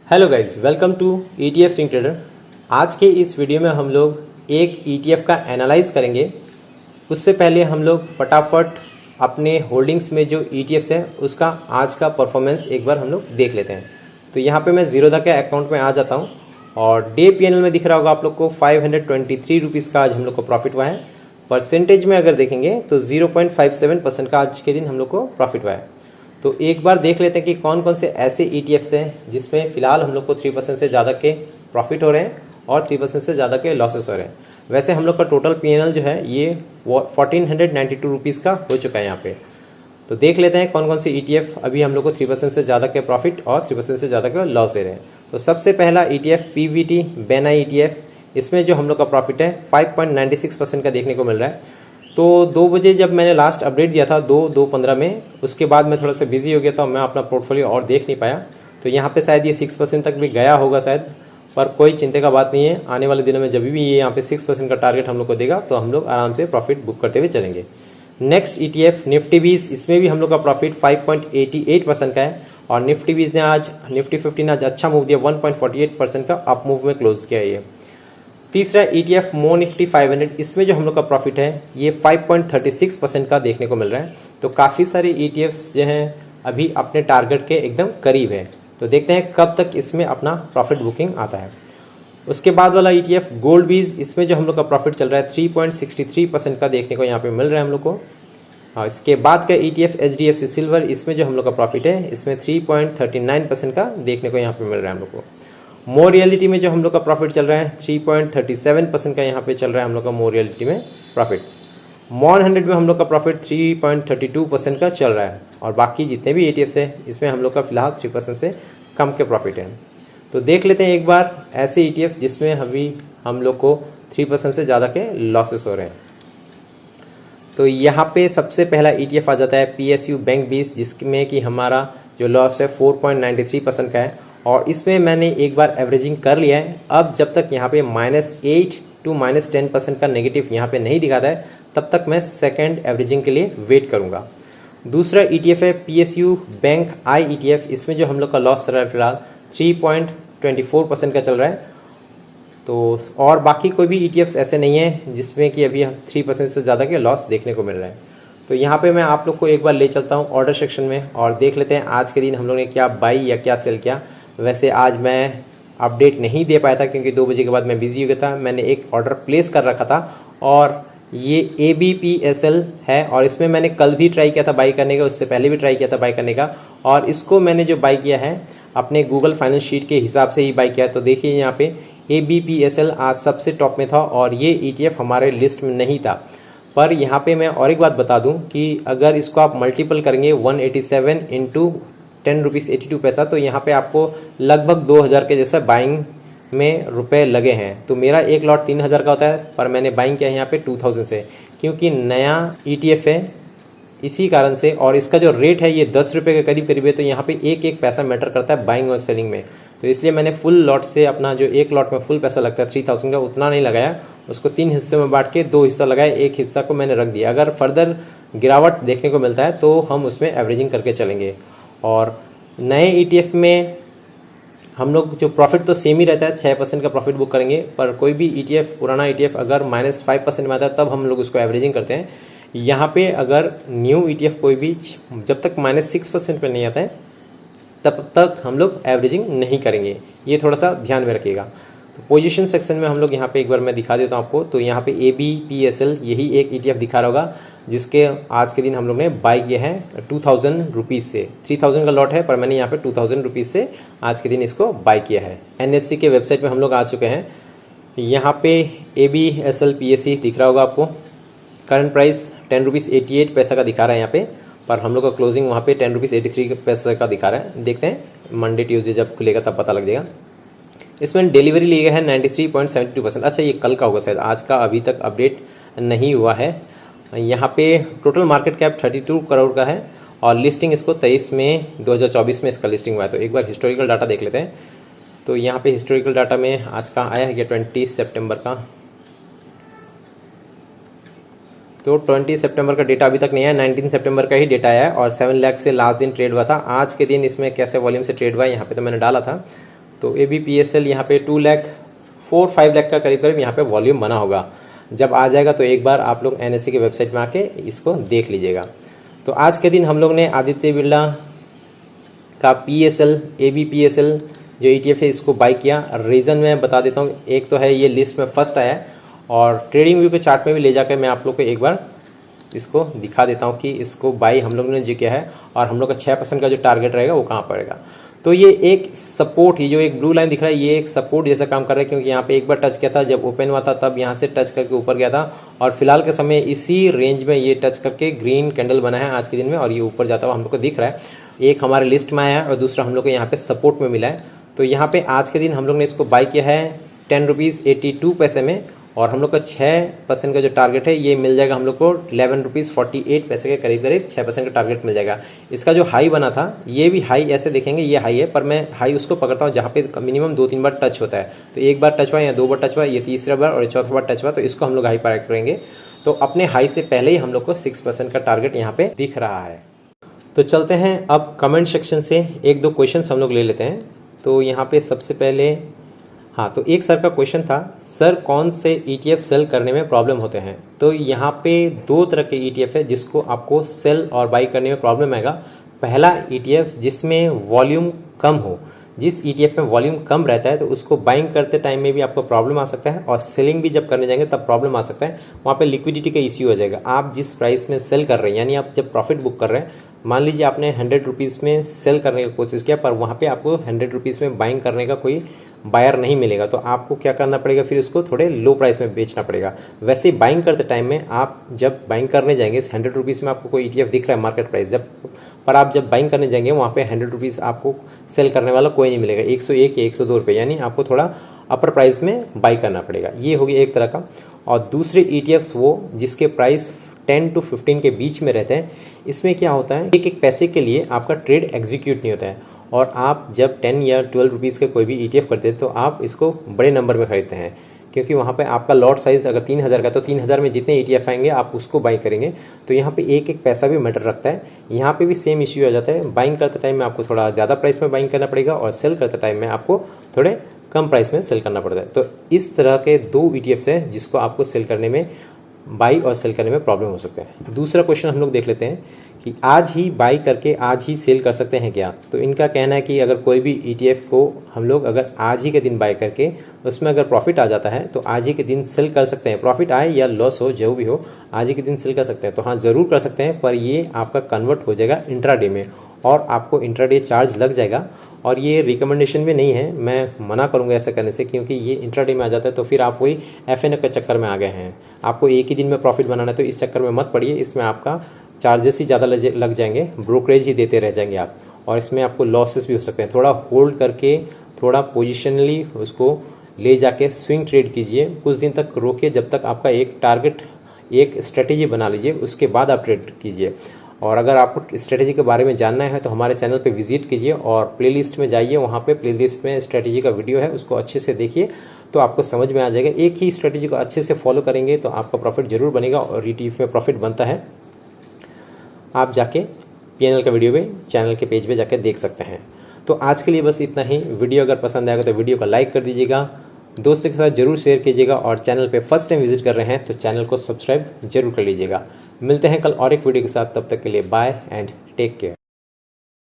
Hello guys, welcome to ETF swing trader. आज के इस वीडियो में हम लोग एक ETF का एनालाइज करेंगे। उससे पहले हम लोग फटाफट अपने होल्डिंग्स में जो ETFs है उसका आज का परफॉर्मेंस एक बार हम लोग देख लेते हैं। तो यहाँ पे मैं जीरोधा के अकाउंट में आ जाता हूँ और डे PNL में दिख रहा होगा आप लोग को 523 रुपीज़ का आज हम लोग को प्रॉफिट हुआ है। परसेंटेज में अगर देखेंगे तो 0.57% का आज के दिन हम लोग को प्रॉफिट हुआ है। तो एक बार देख लेते हैं कि कौन कौन से ऐसे ETFs हैं जिसमें फिलहाल हम लोग को 3% से ज़्यादा के प्रॉफिट हो रहे हैं और 3% से ज़्यादा के लॉसेस हो रहे हैं। वैसे हम लोग का टोटल PNL जो है ये 1492 रुपीज़ का हो चुका है यहाँ पे। तो देख लेते हैं कौन कौन से ETF अभी हम लोग को 3% से ज़्यादा के प्रॉफिट और 3% से ज़्यादा के लॉस दे रहे हैं। तो सबसे पहला ETF PVT BENAI ETF, इसमें जो हम लोग का प्रॉफिट है 5.96% का देखने को मिल रहा है। तो 2 बजे जब मैंने लास्ट अपडेट दिया था 2:15 में, उसके बाद मैं थोड़ा सा बिजी हो गया था, मैं अपना पोर्टफोलियो और देख नहीं पाया। तो यहाँ पे शायद ये 6% तक भी गया होगा शायद, पर कोई चिंता का बात नहीं है। आने वाले दिनों में जब भी ये यहाँ पे 6% का टारगेट हम लोग को देगा तो हम लोग आराम से प्रॉफिट बुक करते हुए चलेंगे। नेक्स्ट ETF निफ्टी 20, इसमें भी हम लोग का प्रॉफिट 5.88% का है और निफ्टी 20 ने आज निफ्टी 50 ने आज अच्छा मूव दिया, 1.48% का अप मूव में क्लोज किया ये। तीसरा ETF मो निफ्टी 500, इसमें जो हम लोग का प्रॉफिट है ये 5.36% का देखने को मिल रहा है। तो काफ़ी सारे ETFs जो हैं अभी अपने टारगेट के एकदम करीब है। तो देखते हैं कब तक इसमें अपना प्रॉफिट बुकिंग आता है। उसके बाद वाला ETF गोल्ड बीज, इसमें जो हम लोग का प्रॉफिट चल रहा है 3.63% का देखने को यहाँ पे मिल रहा है हम लोग को। हाँ, इसके बाद का ETF HDFC सिल्वर, इसमें जो हम लोग का प्रॉफिट है इसमें 3.39% का देखने को यहाँ पे मिल रहा है हम लोग को। मोर रियलिटी में जो हम लोग का प्रॉफिट चल रहा है 3.37% का यहाँ पे चल रहा है हम लोग का मोर रियलिटी में प्रॉफिट। मॉन 100 में हम लोग का प्रॉफिट 3.32% का चल रहा है और बाकी जितने भी ETFs है इसमें हम लोग का फिलहाल 3% से कम के प्रॉफिट है। तो देख लेते हैं एक बार ऐसे ETFs जिसमें अभी हम लोग को 3% से ज़्यादा के लॉसेस हो रहे हैं। तो यहाँ पे सबसे पहला ETF आ जाता है PSU बैंक 20, जिसमें कि हमारा जो लॉस है 4.93% का है और इसमें मैंने एक बार एवरेजिंग कर लिया है। अब जब तक यहाँ पे -8 to -10% का नेगेटिव यहाँ पे नहीं दिखाता है तब तक मैं सेकंड एवरेजिंग के लिए वेट करूँगा। दूसरा ETF है PSU बैंक I ETF, इसमें जो हम लोग का लॉस चल रहा है फिलहाल 3.24% का चल रहा है। तो और बाकी कोई भी ETFs ऐसे नहीं है जिसमें कि अभी 3% से ज़्यादा के लॉस देखने को मिल रहा है। तो यहाँ पे मैं आप लोग को एक बार ले चलता हूँ ऑर्डर सेक्शन में और देख लेते हैं आज के दिन हम लोग ने क्या बाई या क्या सेल किया। वैसे आज मैं अपडेट नहीं दे पाया था क्योंकि 2 बजे के बाद मैं बिजी हो गया था। मैंने एक ऑर्डर प्लेस कर रखा था और ये ABPSL है और इसमें मैंने कल भी ट्राई किया था बाई करने का, उससे पहले भी ट्राई किया था बाई करने का और इसको मैंने जो बाई किया है अपने गूगल फाइनेंस शीट के हिसाब से ही बाई किया है। तो देखिए यहाँ पे ABPSL आज सबसे टॉप में था और ये ETF हमारे लिस्ट में नहीं था। पर यहाँ पे मैं और एक बात बता दूँ कि अगर इसको आप मल्टीपल करेंगे 187 इंटू 10 रुपीज़ 82 पैसा, तो यहाँ पे आपको लगभग 2000 के जैसा बाइंग में रुपए लगे हैं। तो मेरा एक लॉट 3000 का होता है पर मैंने बाइंग किया है यहाँ पे 2000 से, क्योंकि नया ETF है इसी कारण से और इसका जो रेट है ये 10 रुपये के करीब करीब है। तो यहाँ पे एक एक पैसा मैटर करता है बाइंग और सेलिंग में। तो इसलिए मैंने फुल लॉट से अपना जो एक लॉट में फुल पैसा लगता है 3000 का उतना नहीं लगाया, उसको 3 हिस्से में बांट के 2 हिस्सा लगाया, एक हिस्सा को मैंने रख दिया। अगर फर्दर गिरावट देखने को मिलता है तो हम उसमें एवरेजिंग करके चलेंगे। और नए ETF में हम लोग जो प्रॉफिट तो सेम ही रहता है, 6% का प्रॉफिट बुक करेंगे। पर कोई भी ETF पुराना ETF अगर -5% में आता है तब हम लोग उसको एवरेजिंग करते हैं। यहाँ पे अगर न्यू ETF कोई भी जब तक -6% पे नहीं आता है तब तक हम लोग एवरेजिंग नहीं करेंगे, ये थोड़ा सा ध्यान में रखिएगा। तो पोजीशन सेक्शन में हम लोग यहाँ पे एक बार मैं दिखा देता हूँ आपको। तो यहाँ पे ABPSL यही एक ETF दिखा रहा होगा जिसके आज के दिन हम लोग ने बाई किया है 2000 रुपीज़ से। 3000 का लॉट है पर मैंने यहाँ पे 2000 रुपीज़ से आज के दिन इसको बाई किया है। NSE के वेबसाइट में हम लोग आ चुके हैं। यहाँ पे ABSL PSE दिख रहा होगा आपको। करंट प्राइस 10 रुपीज़ 88 पैसा का दिखा रहा है यहाँ पे, पर हम लोग का क्लोजिंग वहाँ पे 10 रुपीज़ 83 पैसे का दिखा रहा है। देखते हैं मंडे ट्यूसडे जब खुलेगा तब पता लग जाएगा। इसमें डिलीवरी लिया है 93.72%। अच्छा, ये कल का होगा शायद, आज का अभी तक अपडेट नहीं हुआ है। यहाँ पे टोटल मार्केट कैप 32 करोड़ का है और लिस्टिंग इसको 23 मई 2024 में इसका लिस्टिंग हुआ है। तो एक बार हिस्टोरिकल डाटा देख लेते हैं। तो यहाँ पे हिस्टोरिकल डाटा में आज का आया है 20 सितंबर का। तो 20 सितंबर का डेटा अभी तक नहीं है, 19 सितंबर का ही डेटा आया है और 7 लाख से लास्ट दिन ट्रेड हुआ था। आज के दिन इसमें कैसे वॉल्यूम से ट्रेड हुआ है यहाँ पे तो मैंने डाला था। तो ABPSL यहाँ पे 2 लाख 4-5 लाख का करीब करीब यहाँ पे वॉल्यूम बना होगा। जब आ जाएगा तो एक बार आप लोग NSE के वेबसाइट में आके इसको देख लीजिएगा। तो आज के दिन हम लोग ने आदित्य बिरला का PSL ABPSL जो ETF है इसको बाई किया। रीज़न मैं बता देता हूँ, एक तो है ये लिस्ट में फर्स्ट आया है और ट्रेडिंग व्यू के चार्ट में भी ले जाकर मैं आप लोग को एक बार इसको दिखा देता हूँ कि इसको बाई हम लोग ने जो किया है और हम लोग का 6% का जो टारगेट रहेगा वो कहाँ पड़ेगा। तो ये एक सपोर्ट, ये जो एक ब्लू लाइन दिख रहा है ये एक सपोर्ट जैसा काम कर रहा है, क्योंकि यहाँ पे एक बार टच किया था जब ओपन हुआ था, तब यहाँ से टच करके ऊपर गया था और फिलहाल के समय इसी रेंज में ये टच करके ग्रीन कैंडल बना है आज के दिन में और ये ऊपर जाता हुआ हम लोग को दिख रहा है। एक हमारे लिस्ट में आया है और दूसरा हम लोग को यहाँ पे सपोर्ट में मिला है। तो यहाँ पे आज के दिन हम लोग ने इसको बाई किया है 10 रुपीज़ 82 पैसे में और हम लोग का 6% का जो टारगेट है ये मिल जाएगा हम लोग को 11 रुपीज़ 48 पैसे के करीब करीब 6% का टारगेट मिल जाएगा। इसका जो हाई बना था ये भी हाई ऐसे देखेंगे ये हाई है, पर मैं हाई उसको पकड़ता हूँ जहाँ पे मिनिमम 2-3 बार टच होता है। तो एक बार टच हुआ या 2 बार टच हुआ, ये तीसरा बार और चौथा बार टच हुआ, तो इसको हम लोग हाई पर करेंगे। तो अपने हाई से पहले ही हम लोग को 6% का टारगेट यहाँ पे दिख रहा है। तो चलते हैं अब कमेंट सेक्शन से 1-2 क्वेश्चन हम लोग ले लेते हैं। तो यहाँ पे सबसे पहले हाँ, तो एक सर का क्वेश्चन था, सर कौन से ETF सेल करने में प्रॉब्लम होते हैं। तो यहाँ पे 2 तरह के ETF है जिसको आपको सेल और बाई करने में प्रॉब्लम आएगा। पहला ETF जिसमें वॉल्यूम कम हो, जिस ETF में वॉल्यूम कम रहता है तो उसको बाइंग करते टाइम में भी आपको प्रॉब्लम आ सकता है और सेलिंग भी जब करने जाएंगे तब प्रॉब्लम आ सकता है। वहाँ पे लिक्विडिटी का इश्यू हो जाएगा। आप जिस प्राइस में सेल कर रहे हैं, यानी आप जब प्रॉफिट बुक कर रहे हैं, मान लीजिए आपने 100 रुपीज़ में सेल करने की कोशिश किया पर वहाँ पे आपको 100 रुपीज़ में बाइंग करने का कोई बायर नहीं मिलेगा, तो आपको क्या करना पड़ेगा, फिर उसको थोड़े लो प्राइस में बेचना पड़ेगा। वैसे ही बाइंग करते टाइम में आप जब बाइंग करने जाएंगे 100 रुपीज़ में आपको कोई ETF दिख रहा है मार्केट प्राइस, पर आप जब बाइंग करने जाएंगे वहाँ पे 100 रुपीज़ आपको सेल करने वाला कोई नहीं मिलेगा, 101 या 102 रुपये, यानी आपको थोड़ा अपर प्राइस में बाई करना पड़ेगा। ये हो गया एक तरह का। और दूसरे ETFs वो जिसके प्राइस 10 to 15 के बीच में रहते हैं। इसमें क्या होता है, एक पैसे के लिए आपका ट्रेड एग्जीक्यूट नहीं होता है और आप जब 10 या 12 रुपीज़ के कोई भी ETF करते हैं तो आप इसको बड़े नंबर में खरीदते हैं, क्योंकि वहाँ पे आपका लॉट साइज़ अगर 3000 का तो 3000 में जितने ETF आएंगे आप उसको बाई करेंगे। तो यहाँ पे एक पैसा भी मैटर रखता है। यहाँ पे भी सेम इश्यू आ जाता है, बाइंग करते टाइम में आपको थोड़ा ज़्यादा प्राइस में बाइंग करना पड़ेगा और सेल करते टाइम में आपको थोड़े कम प्राइस में सेल करना पड़ता है। तो इस तरह के 2 ETFs हैं जिसको आपको सेल करने में, बाई और सेल करने में प्रॉब्लम हो सकते हैं। दूसरा क्वेश्चन हम लोग देख लेते हैं कि आज ही बाई करके आज ही सेल कर सकते हैं क्या। तो इनका कहना है कि अगर कोई भी ETF को हम लोग अगर आज ही के दिन बाई करके उसमें अगर प्रॉफिट आ जाता है तो आज ही के दिन सेल कर सकते हैं, प्रॉफिट आए या लॉस हो जो भी हो आज ही के दिन सेल कर सकते हैं। तो हाँ, ज़रूर कर सकते हैं, पर ये आपका कन्वर्ट हो जाएगा इंट्राडे में और आपको इंट्राडे चार्ज लग जाएगा। और ये रिकमेंडेशन भी नहीं है, मैं मना करूंगा ऐसा करने से, क्योंकि ये इंट्राडे में आ जाता है तो फिर आप वही FNO के चक्कर में आ गए हैं। आपको एक ही दिन में प्रॉफिट बनाना है तो इस चक्कर में मत पड़िए, इसमें आपका चार्जेस ही ज़्यादा लग जाएंगे, ब्रोकरेज ही देते रह जाएंगे आप, और इसमें आपको लॉसेस भी हो सकते हैं। थोड़ा होल्ड करके थोड़ा पोजिशनली उसको ले जाके स्विंग ट्रेड कीजिए, कुछ दिन तक रोकिए जब तक आपका एक टारगेट, एक स्ट्रेटेजी बना लीजिए, उसके बाद आप ट्रेड कीजिए। और अगर आपको स्ट्रेटेजी के बारे में जानना है तो हमारे चैनल पे विजिट कीजिए और प्लेलिस्ट में जाइए, वहाँ पे प्लेलिस्ट में स्ट्रेटेजी का वीडियो है, उसको अच्छे से देखिए तो आपको समझ में आ जाएगा। एक ही स्ट्रेटेजी को अच्छे से फॉलो करेंगे तो आपका प्रॉफिट जरूर बनेगा और ETF में प्रॉफिट बनता है। आप जाके PNL का वीडियो भी चैनल के पेज पे जाके देख सकते हैं। तो आज के लिए बस इतना ही। वीडियो अगर पसंद आएगा तो वीडियो को लाइक कर दीजिएगा, दोस्तों के साथ जरूर शेयर कीजिएगा और चैनल पे फर्स्ट टाइम विजिट कर रहे हैं तो चैनल को सब्सक्राइब जरूर कर लीजिएगा। मिलते हैं कल और एक वीडियो के साथ, तब तक के लिए बाय एंड टेक केयर।